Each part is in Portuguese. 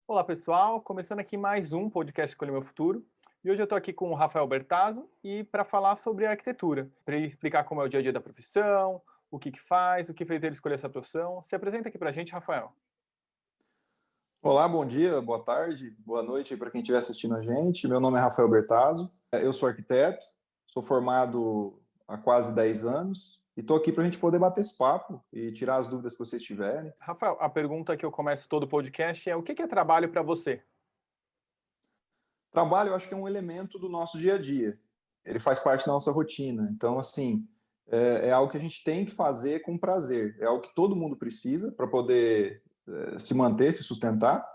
Olá, pessoal. Começando aqui mais um podcast Escolha Meu Futuro. E hoje eu estou aqui com o Rafael Bertazzo e para falar sobre arquitetura, para ele explicar como é o dia a dia da profissão, o que faz, o que fez ele escolher essa profissão. Se apresenta aqui para a gente, Rafael. Olá, bom dia, boa tarde, boa noite para quem estiver assistindo a gente. Meu nome é Rafael Bertazzo, eu sou arquiteto, sou formado há quase 10 anos e estou aqui para a gente poder bater esse papo e tirar as dúvidas que vocês tiverem. Rafael, a pergunta que eu começo todo o podcast é: o que é trabalho para você? Trabalho, eu acho que é um elemento do nosso dia a dia, ele faz parte da nossa rotina. Então, assim, é algo que a gente tem que fazer com prazer, é algo que todo mundo precisa para poder se manter, se sustentar.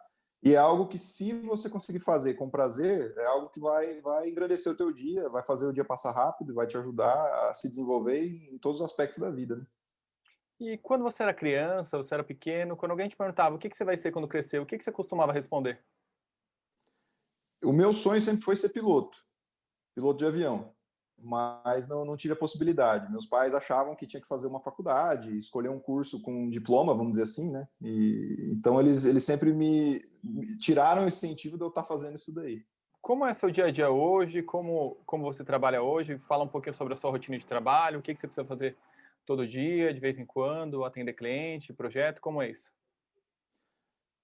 E é algo que, se você conseguir fazer com prazer, é algo que vai engrandecer o teu dia, vai fazer o dia passar rápido, vai te ajudar a se desenvolver em todos os aspectos da vida, né? E quando você era criança, você era pequeno, quando alguém te perguntava o que você vai ser quando crescer, o que você costumava responder? O meu sonho sempre foi ser piloto, piloto de avião, mas não tive a possibilidade. Meus pais achavam que tinha que fazer uma faculdade, escolher um curso com um diploma, vamos dizer assim, né? Então eles sempre me tiraram o incentivo de eu estar fazendo isso daí. Como é seu dia a dia hoje? Como você trabalha hoje? Fala um pouquinho sobre a sua rotina de trabalho, o que você precisa fazer todo dia, de vez em quando, atender cliente, projeto, como é isso?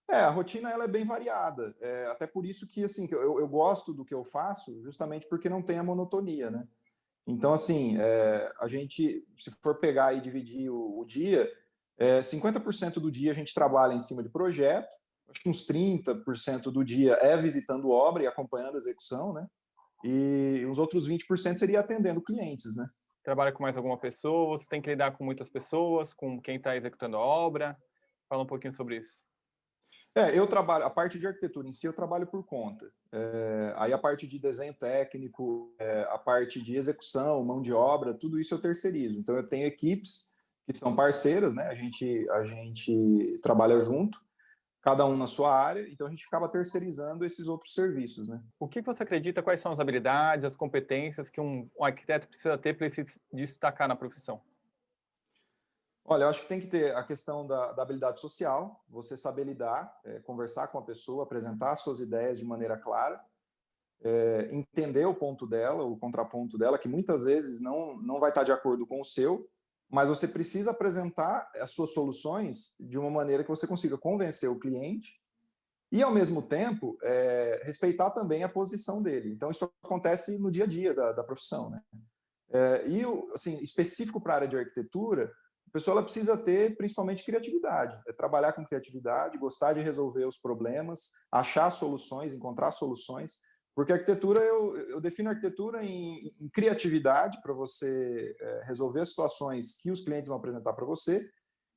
A rotina ela é bem variada. Até por isso que assim, que eu gosto do que eu faço, justamente porque não tem a monotonia, né? Então, assim, a gente, se for pegar e dividir o dia, 50% do dia a gente trabalha em cima de projeto, acho que uns 30% do dia é visitando obra e acompanhando a execução, né? E os outros 20% seria atendendo clientes, né? Trabalha com mais alguma pessoa? Você tem que lidar com muitas pessoas, com quem está executando a obra? Fala um pouquinho sobre isso. Eu trabalho, a parte de arquitetura em si eu trabalho por conta. Aí a parte de desenho técnico, a parte de execução, mão de obra, tudo isso eu terceirizo. Então eu tenho equipes que são parceiras, né? A gente trabalha junto, cada um na sua área, então a gente acaba terceirizando esses outros serviços, né? O que você acredita, quais são as habilidades, as competências que um arquiteto precisa ter para ele se destacar na profissão? Olha, eu acho que tem que ter a questão da habilidade social, você saber lidar, conversar com a pessoa, apresentar suas ideias de maneira clara, entender o ponto dela, o contraponto dela, que muitas vezes não vai estar de acordo com o seu, mas você precisa apresentar as suas soluções de uma maneira que você consiga convencer o cliente e, ao mesmo tempo, respeitar também a posição dele. Então, isso acontece no dia a dia da profissão, né? Assim, específico para a área de arquitetura, a pessoa ela precisa ter principalmente criatividade, trabalhar com criatividade, gostar de resolver os problemas, achar soluções, encontrar soluções, porque a arquitetura, eu defino a arquitetura em criatividade para você resolver as situações que os clientes vão apresentar para você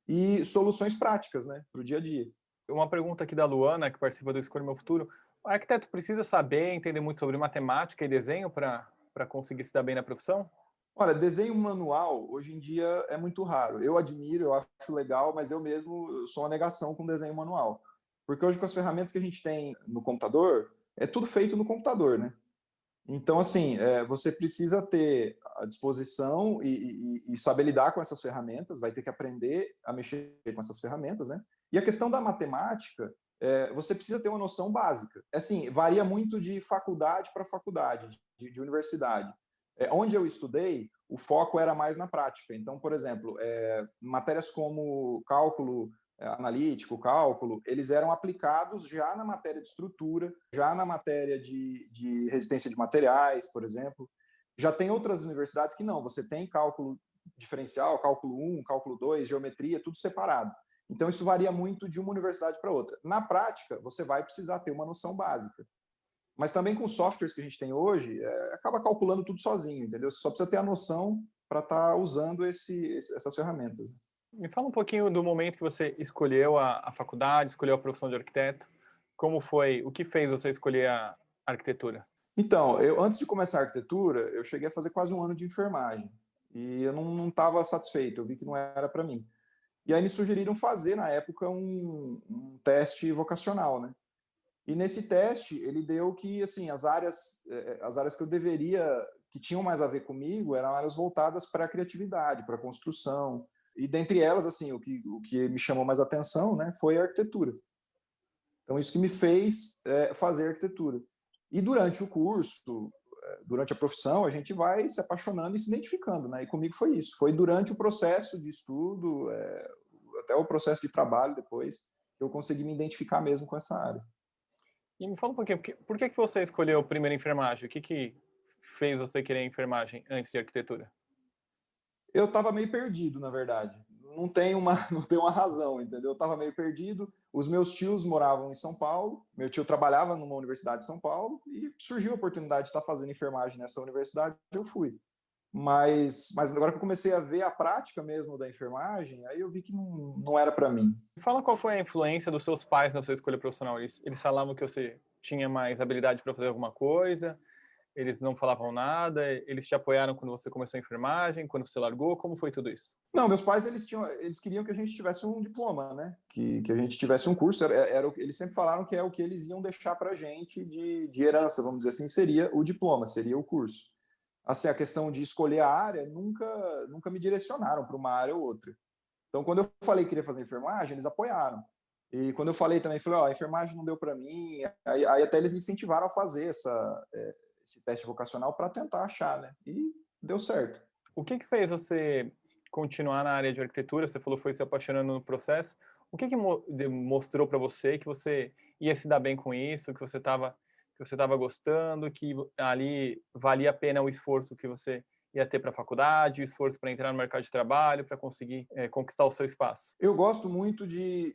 e soluções práticas, né, para o dia a dia. Uma pergunta aqui da Luana, que participa do Escolha Meu Futuro. O arquiteto precisa saber, entender muito sobre matemática e desenho para conseguir se dar bem na profissão? Olha, desenho manual, hoje em dia, é muito raro. Eu admiro, eu acho legal, mas eu mesmo sou uma negação com desenho manual. Porque hoje, com as ferramentas que a gente tem no computador, é tudo feito no computador, né? Então, assim, você precisa ter a disposição e saber lidar com essas ferramentas, vai ter que aprender a mexer com essas ferramentas, né? E a questão da matemática, você precisa ter uma noção básica. Assim, varia muito de faculdade para faculdade, de universidade. Onde eu estudei, o foco era mais na prática. Então, por exemplo, matérias como cálculo analítico, cálculo, eles eram aplicados já na matéria de estrutura, já na matéria de resistência de materiais, por exemplo. Já tem outras universidades que não, você tem cálculo diferencial, cálculo 1, cálculo 2, geometria, tudo separado. Então, isso varia muito de uma universidade para outra. Na prática, você vai precisar ter uma noção básica. Mas também com os softwares que a gente tem hoje, acaba calculando tudo sozinho, entendeu? Você só precisa ter a noção para estar usando essas ferramentas. Me fala um pouquinho do momento que você escolheu a faculdade, escolheu a profissão de arquiteto. Como foi, o que fez você escolher a arquitetura? Então, antes de começar a arquitetura, eu cheguei a fazer quase um ano de enfermagem. E eu não estava satisfeito, eu vi que não era para mim. E aí me sugeriram fazer, na época, um teste vocacional, né? E nesse teste, ele deu que, assim, as áreas que eu deveria, que tinham mais a ver comigo, eram áreas voltadas para a criatividade, para a construção. E dentre elas, assim, o que me chamou mais atenção, né, foi a arquitetura. Então, isso que me fez fazer arquitetura. E durante o curso, durante a profissão, a gente vai se apaixonando e se identificando, né? E comigo foi isso. Foi durante o processo de estudo, até o processo de trabalho depois, que eu consegui me identificar mesmo com essa área. E me fala um pouquinho, por que que você escolheu primeiro enfermagem? O que que fez você querer enfermagem antes de arquitetura? Eu estava meio perdido, na verdade. Não tem uma, não tem uma razão, entendeu? Eu estava meio perdido. Os meus tios moravam em São Paulo. Meu tio trabalhava numa universidade de São Paulo e surgiu a oportunidade de estar fazendo enfermagem nessa universidade. Eu fui. Mas agora que eu comecei a ver a prática mesmo da enfermagem, aí eu vi que não era para mim. Fala qual foi a influência dos seus pais na sua escolha profissional. Eles falavam que você tinha mais habilidade para fazer alguma coisa, eles não falavam nada, eles te apoiaram quando você começou a enfermagem, quando você largou, como foi tudo isso? Não, meus pais eles queriam que a gente tivesse um diploma, né? Que a gente tivesse um curso. Eles sempre falaram que é o que eles iam deixar para a gente de herança, vamos dizer assim, seria o diploma, seria o curso. Assim, a questão de escolher a área nunca me direcionaram para uma área ou outra. Então, quando eu falei que queria fazer enfermagem, eles apoiaram. E quando eu falei também, falei, ó, a enfermagem não deu para mim. Aí até eles me incentivaram a fazer esse teste vocacional para tentar achar, né? E deu certo. O que que fez você continuar na área de arquitetura? Você falou que foi se apaixonando no processo. O que que mostrou para você que você ia se dar bem com isso, que você estava gostando, que ali valia a pena o esforço que você ia ter para a faculdade, o esforço para entrar no mercado de trabalho, para conseguir conquistar o seu espaço? Eu gosto muito de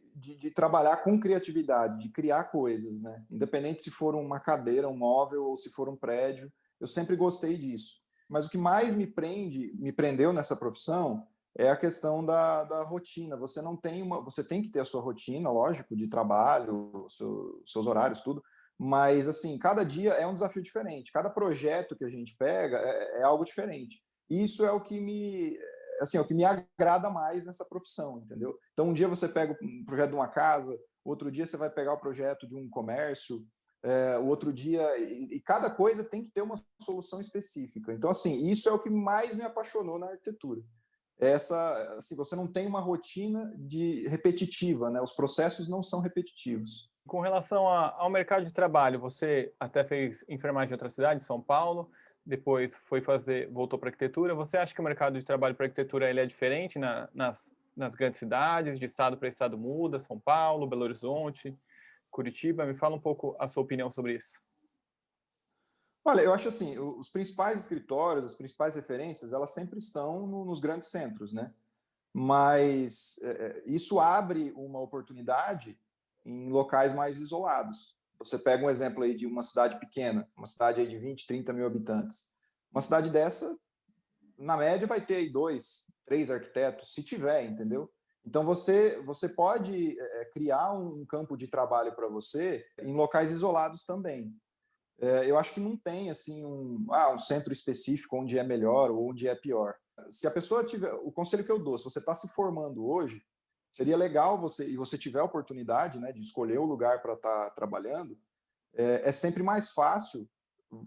trabalhar com criatividade, de criar coisas, né? Independente se for uma cadeira, um móvel ou se for um prédio, eu sempre gostei disso. Mas o que mais me prendeu nessa profissão é a questão da rotina. Você tem que ter a sua rotina, lógico, de trabalho, seus horários, tudo. Mas assim, cada dia é um desafio diferente. Cada projeto que a gente pega é algo diferente. Isso é o que é o que me agrada mais nessa profissão, entendeu? Então, um dia você pega um projeto de uma casa, outro dia você vai pegar o projeto de um comércio, o outro dia, e cada coisa tem que ter uma solução específica. Então, assim, isso é o que mais me apaixonou na arquitetura. Assim, você não tem uma rotina repetitiva, né? Os processos não são repetitivos. Com relação ao mercado de trabalho, você até fez enfermagem em outra cidade, São Paulo, depois voltou para arquitetura. Você acha que o mercado de trabalho para arquitetura ele é diferente nas grandes cidades, de estado para estado muda, São Paulo, Belo Horizonte, Curitiba? Me fala um pouco a sua opinião sobre isso. Olha, eu acho assim, os principais escritórios, as principais referências, elas sempre estão nos grandes centros, né? Mas isso abre uma oportunidade em locais mais isolados. Você pega um exemplo aí de uma cidade pequena, uma cidade aí de 20, 30 mil habitantes. Uma cidade dessa, na média, vai ter aí 2, 3 arquitetos, se tiver, entendeu? Então, você pode criar um campo de trabalho para você em locais isolados também. Eu acho que não tem assim um centro específico onde é melhor ou onde é pior. Se a pessoa tiver, o conselho que eu dou, se você está se formando hoje, seria legal você tiver a oportunidade, né, de escolher o lugar para estar trabalhando. É sempre mais fácil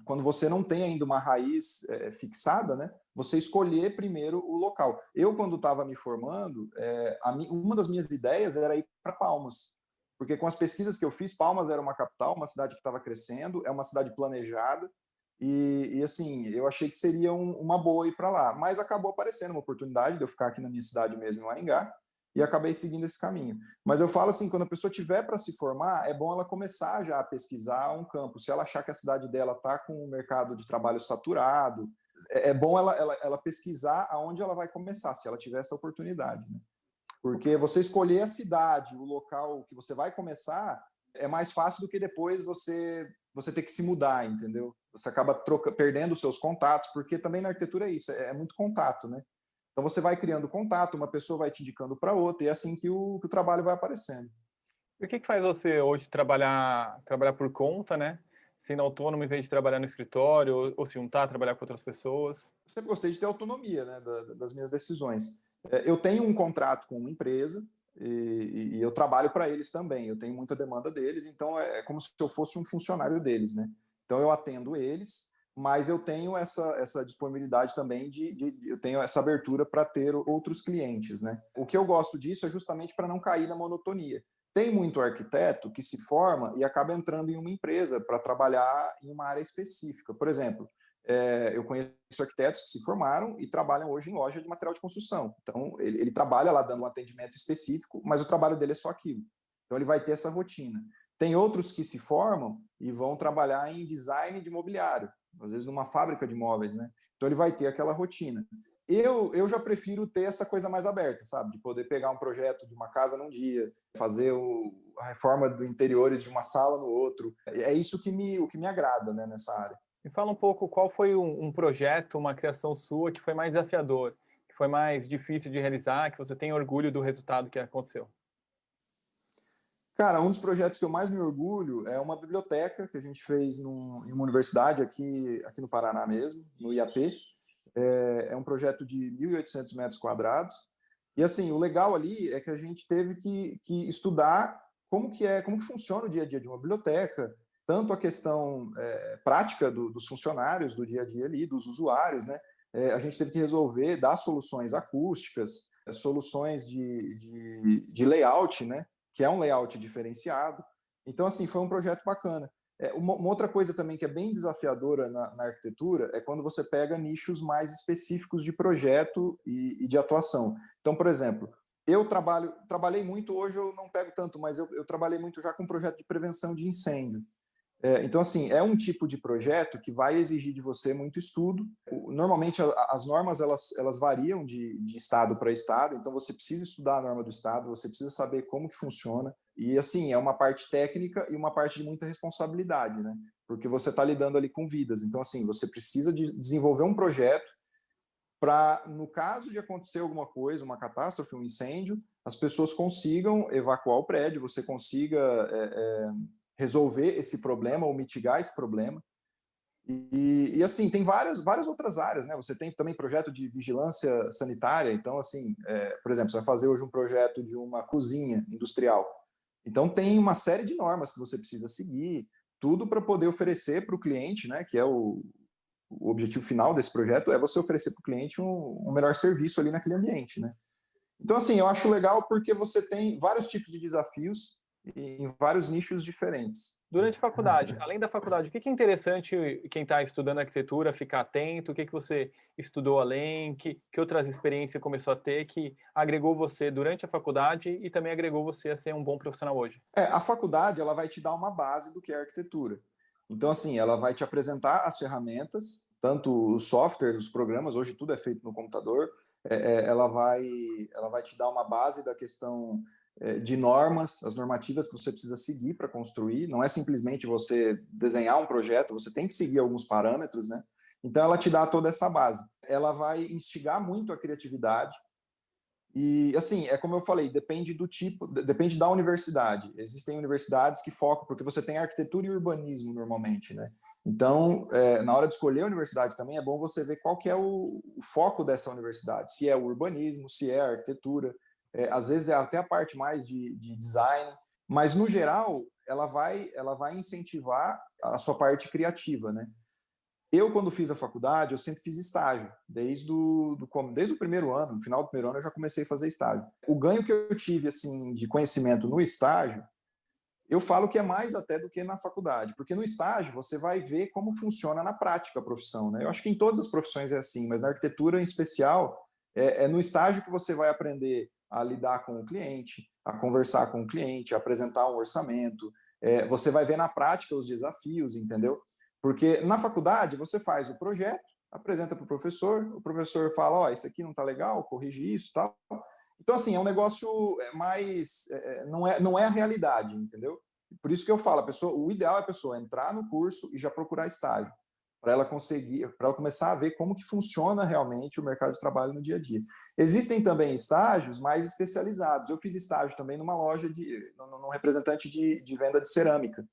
quando você não tem ainda uma raiz fixada, né? Você escolher primeiro o local. Eu, quando estava me formando, uma das minhas ideias era ir para Palmas, porque com as pesquisas que eu fiz, Palmas era uma capital, uma cidade que estava crescendo, é uma cidade planejada, e assim, eu achei que seria uma boa ir para lá, mas acabou aparecendo uma oportunidade de eu ficar aqui na minha cidade mesmo, em Maringá, e acabei seguindo esse caminho. Mas eu falo assim, quando a pessoa tiver para se formar, é bom ela começar já a pesquisar um campo. Se ela achar que a cidade dela está com o mercado de trabalho saturado, é bom ela pesquisar aonde ela vai começar, se ela tiver essa oportunidade, né? Porque você escolher a cidade, o local que você vai começar, é mais fácil do que depois você ter que se mudar, entendeu? Você acaba perdendo os seus contatos, porque também na arquitetura é isso, é muito contato, né? Então você vai criando contato, uma pessoa vai te indicando para outra, e é assim que o trabalho vai aparecendo. E o que que faz você hoje trabalhar por conta, né? Sendo autônomo em vez de trabalhar no escritório ou se juntar, trabalhar com outras pessoas? Eu sempre gostei de ter autonomia, né, das minhas decisões. Eu tenho um contrato com uma empresa e eu trabalho para eles também. Eu tenho muita demanda deles, então é como se eu fosse um funcionário deles, né? Então eu atendo eles, mas eu tenho essa disponibilidade também eu tenho essa abertura para ter outros clientes, né? O que eu gosto disso é justamente para não cair na monotonia. Tem muito arquiteto que se forma e acaba entrando em uma empresa para trabalhar em uma área específica. Por exemplo, eu conheço arquitetos que se formaram e trabalham hoje em loja de material de construção. Então, ele trabalha lá dando um atendimento específico, mas o trabalho dele é só aquilo. Então, ele vai ter essa rotina. Tem outros que se formam e vão trabalhar em design de mobiliário, às vezes numa fábrica de móveis, né? Então, ele vai ter aquela rotina. Eu já prefiro ter essa coisa mais aberta, sabe? De poder pegar um projeto de uma casa num dia, fazer a reforma do interiores de uma sala no outro. É isso o que me agrada, né, nessa área. Me fala um pouco qual foi um projeto, uma criação sua que foi mais desafiador, que foi mais difícil de realizar, que você tem orgulho do resultado que aconteceu. Cara, um dos projetos que eu mais me orgulho é uma biblioteca que a gente fez em uma universidade aqui no Paraná mesmo, no IAP. É um projeto de 1.800 metros quadrados. E assim, o legal ali é que a gente teve que estudar como que funciona o dia a dia de uma biblioteca, tanto a questão prática dos funcionários do dia a dia ali, dos usuários, né? A gente teve que resolver, dar soluções acústicas, soluções de layout, né? Que é um layout diferenciado. Então, assim, foi um projeto bacana. Uma outra coisa também que é bem desafiadora na arquitetura é quando você pega nichos mais específicos de projeto e de atuação. Então, por exemplo, eu trabalhei muito, hoje eu não pego tanto, mas eu trabalhei muito já com projeto de prevenção de incêndio. Então, assim, é um tipo de projeto que vai exigir de você muito estudo. Normalmente, as normas elas variam de estado para estado, então você precisa estudar a norma do estado, você precisa saber como que funciona. E, assim, é uma parte técnica e uma parte de muita responsabilidade, né? Porque você está lidando ali com vidas. Então, assim, você precisa de desenvolver um projeto para, no caso de acontecer alguma coisa, uma catástrofe, um incêndio, as pessoas consigam evacuar o prédio, você consiga resolver esse problema ou mitigar esse problema. E assim, tem várias outras áreas, né? Você tem também projeto de vigilância sanitária, então, assim, por exemplo, você vai fazer hoje um projeto de uma cozinha industrial. Então, tem uma série de normas que você precisa seguir, tudo para poder oferecer para o cliente, né? Que é o objetivo final desse projeto, é você oferecer para o cliente um melhor serviço ali naquele ambiente, né? Então, assim, eu acho legal porque você tem vários tipos de desafios em vários nichos diferentes. Durante a faculdade, além da faculdade, o que é interessante quem está estudando arquitetura ficar atento? O que você estudou além? Que outras experiências começou a ter que agregou você durante a faculdade e também agregou você a ser um bom profissional hoje? A faculdade ela vai te dar uma base do que é arquitetura. Então, assim, ela vai te apresentar as ferramentas, tanto os softwares, os programas, hoje tudo é feito no computador, ela vai te dar uma base da questão de normas, as normativas que você precisa seguir para construir. Não é simplesmente você desenhar um projeto, você tem que seguir alguns parâmetros, né? Então, ela te dá toda essa base. Ela vai instigar muito a criatividade. E, assim, é como eu falei, depende do tipo, depende da universidade. Existem universidades que focam, porque você tem arquitetura e urbanismo normalmente, né? Então, na hora de escolher a universidade também é bom você ver qual que é o foco dessa universidade. Se é o urbanismo, se é a arquitetura. Às vezes é até a parte mais de design, mas, no geral, ela vai incentivar a sua parte criativa, né? Eu, quando fiz a faculdade, eu sempre fiz estágio. Desde o primeiro ano, no final do primeiro ano, eu já comecei a fazer estágio. O ganho que eu tive assim de conhecimento no estágio, eu falo que é mais até do que na faculdade, porque no estágio você vai ver como funciona na prática a profissão, né? Eu acho que em todas as profissões é assim, mas na arquitetura em especial, é no estágio que você vai aprender a lidar com o cliente, a conversar com o cliente, a apresentar um orçamento. Você vai ver na prática os desafios, entendeu? Porque na faculdade você faz o projeto, apresenta para o professor fala, ó, isso aqui não está legal, corrige isso, tal. Então, assim, é um negócio mais... não é a realidade, entendeu? Por isso que eu falo, o ideal é a pessoa entrar no curso e já procurar estágio, para ela começar a ver como que funciona realmente o mercado de trabalho no dia a dia. Existem também estágios mais especializados. Eu fiz estágio também numa loja, num representante de venda de cerâmica.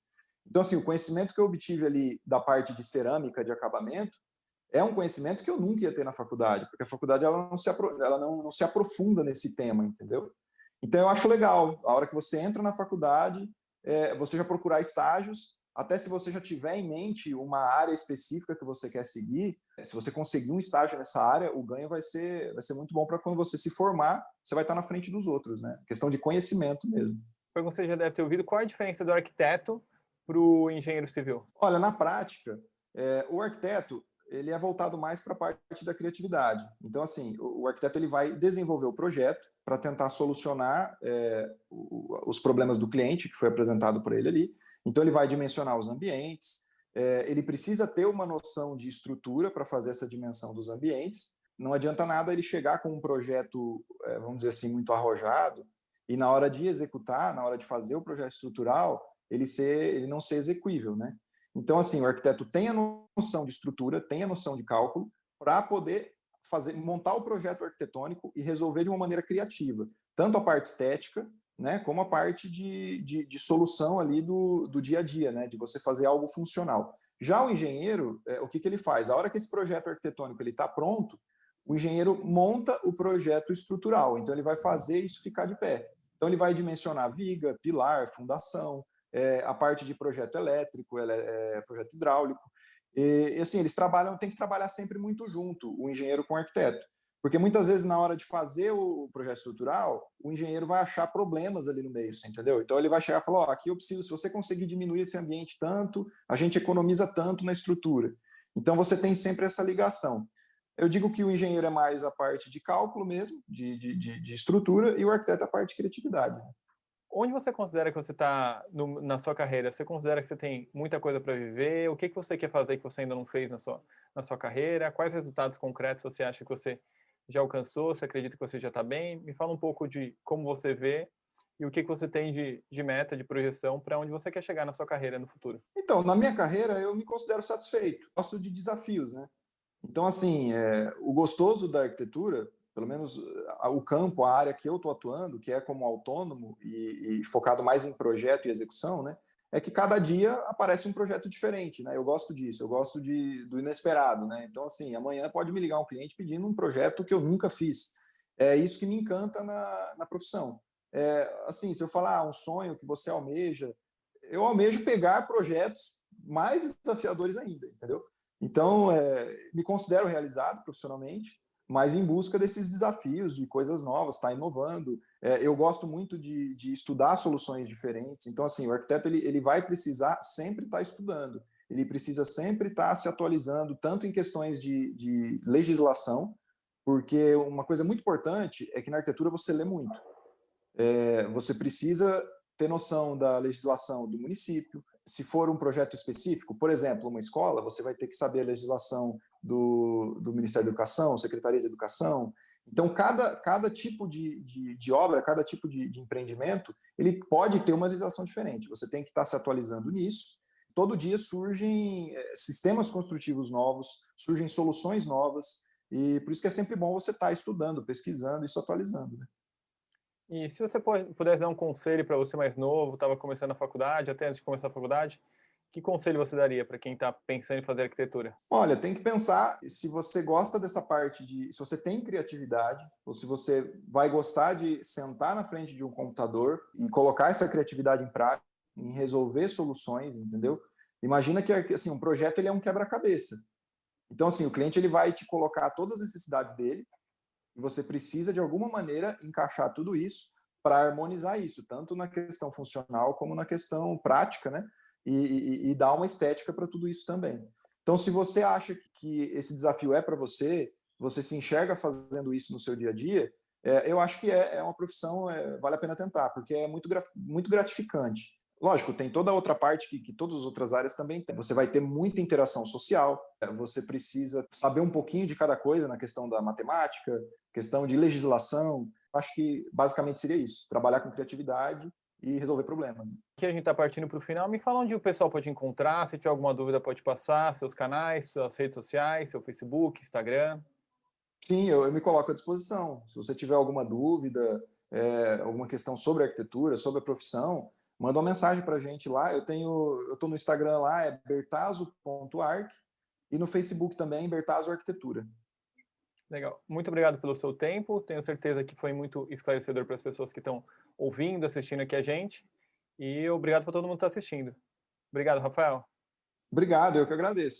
Então, assim, o conhecimento que eu obtive ali da parte de cerâmica, de acabamento, é um conhecimento que eu nunca ia ter na faculdade, porque a faculdade ela não se aprofunda nesse tema, entendeu? Então, eu acho legal, a hora que você entra na faculdade, você já procurar estágios, até se você já tiver em mente uma área específica que você quer seguir, se você conseguir um estágio nessa área, o ganho vai ser muito bom para quando você se formar, você vai estar na frente dos outros, né? Questão de conhecimento mesmo. pergunta que você já deve ter ouvido, qual é a diferença do arquiteto para o engenheiro civil? Olha, na prática, o arquiteto ele é voltado mais para a parte da criatividade. Então, assim, o arquiteto ele vai desenvolver o projeto para tentar solucionar os problemas do cliente, que foi apresentado por ele ali. Então, ele vai dimensionar os ambientes, ele precisa ter uma noção de estrutura para fazer essa dimensão dos ambientes. Não adianta nada ele chegar com um projeto, vamos dizer assim, muito arrojado, e na hora de executar, na hora de fazer o projeto estrutural, ele não ser execuível, né? Então, assim, o arquiteto tem a noção de estrutura, tem a noção de cálculo, para poder montar o projeto arquitetônico e resolver de uma maneira criativa, tanto a parte estética, né, como a parte de solução ali do dia a dia, né, de você fazer algo funcional. Já o engenheiro, o que ele faz? A hora que esse projeto arquitetônico está pronto, o engenheiro monta o projeto estrutural, então ele vai fazer isso ficar de pé. Então ele vai dimensionar viga, pilar, fundação, a parte de projeto elétrico, projeto hidráulico. E assim, eles têm que trabalhar sempre muito junto, o engenheiro com o arquiteto. Porque muitas vezes, na hora de fazer o projeto estrutural, o engenheiro vai achar problemas ali no meio, você entendeu? Então ele vai chegar e falar, ó, aqui eu preciso, se você conseguir diminuir esse ambiente tanto, a gente economiza tanto na estrutura. Então você tem sempre essa ligação. Eu digo que o engenheiro é mais a parte de cálculo mesmo, de estrutura, e o arquiteto a parte de criatividade. Onde você considera que você está na sua carreira? Você considera que você tem muita coisa para viver? O que você quer fazer que você ainda não fez na sua carreira? Quais resultados concretos você acha que você já alcançou? Você acredita que você já está bem? Me fala um pouco de como você vê e o que você tem de meta, de projeção para onde você quer chegar na sua carreira no futuro. Então, na minha carreira, eu me considero satisfeito. Gosto de desafios, né? Então, assim, o gostoso da arquitetura, pelo menos o campo, a área que eu estou atuando, que é como autônomo e focado mais em projeto e execução, né? É que cada dia aparece um projeto diferente, né? Eu gosto disso, eu gosto do inesperado, né? Então, assim, amanhã pode me ligar um cliente pedindo um projeto que eu nunca fiz. É isso que me encanta na profissão. Assim, se eu falar um sonho que você almeja, eu almejo pegar projetos mais desafiadores ainda, entendeu? Então, me considero realizado profissionalmente, mas em busca desses desafios, de coisas novas, estar inovando. Eu gosto muito de estudar soluções diferentes. Então, assim, o arquiteto ele vai precisar sempre estar estudando. Ele precisa sempre estar se atualizando, tanto em questões de legislação, porque uma coisa muito importante é que na arquitetura você lê muito. Você precisa ter noção da legislação do município. Se for um projeto específico, por exemplo, uma escola, você vai ter que saber a legislação do Ministério da Educação, Secretaria de Educação. Então, cada tipo de obra, cada tipo de empreendimento, ele pode ter uma legislação diferente. Você tem que estar se atualizando nisso. Todo dia surgem sistemas construtivos novos, surgem soluções novas, e por isso que é sempre bom você estar estudando, pesquisando e se atualizando, né? E se você pudesse dar um conselho para você mais novo, estava começando a faculdade, até antes de começar a faculdade, que conselho você daria para quem está pensando em fazer arquitetura? Olha, tem que pensar se você gosta dessa parte se você tem criatividade, ou se você vai gostar de sentar na frente de um computador e colocar essa criatividade em prática, em resolver soluções, entendeu? Imagina que assim, um projeto ele é um quebra-cabeça. Então, assim, o cliente ele vai te colocar todas as necessidades dele e você precisa, de alguma maneira, encaixar tudo isso para harmonizar isso, tanto na questão funcional como na questão prática, né? E dar uma estética para tudo isso também. Então, se você acha que esse desafio é para você, você se enxerga fazendo isso no seu dia a dia, eu acho que é uma profissão, vale a pena tentar, porque é muito gratificante. Lógico, tem toda a outra parte que todas as outras áreas também têm. Você vai ter muita interação social, você precisa saber um pouquinho de cada coisa na questão da matemática, questão de legislação. Acho que basicamente seria isso: trabalhar com criatividade e resolver problemas. Aqui a gente está partindo para o final. Me fala onde o pessoal pode encontrar. Se tiver alguma dúvida, pode passar. Seus canais, suas redes sociais, seu Facebook, Instagram. Sim, eu me coloco à disposição. Se você tiver alguma dúvida, alguma questão sobre a arquitetura, sobre a profissão, manda uma mensagem para a gente lá. Eu estou no Instagram lá, é bertazo.arc, e no Facebook também, Bertazo Arquitetura. Legal. Muito obrigado pelo seu tempo. Tenho certeza que foi muito esclarecedor para as pessoas que estão ouvindo, assistindo aqui a gente. E obrigado para todo mundo que está assistindo. Obrigado, Rafael. Obrigado, eu que agradeço.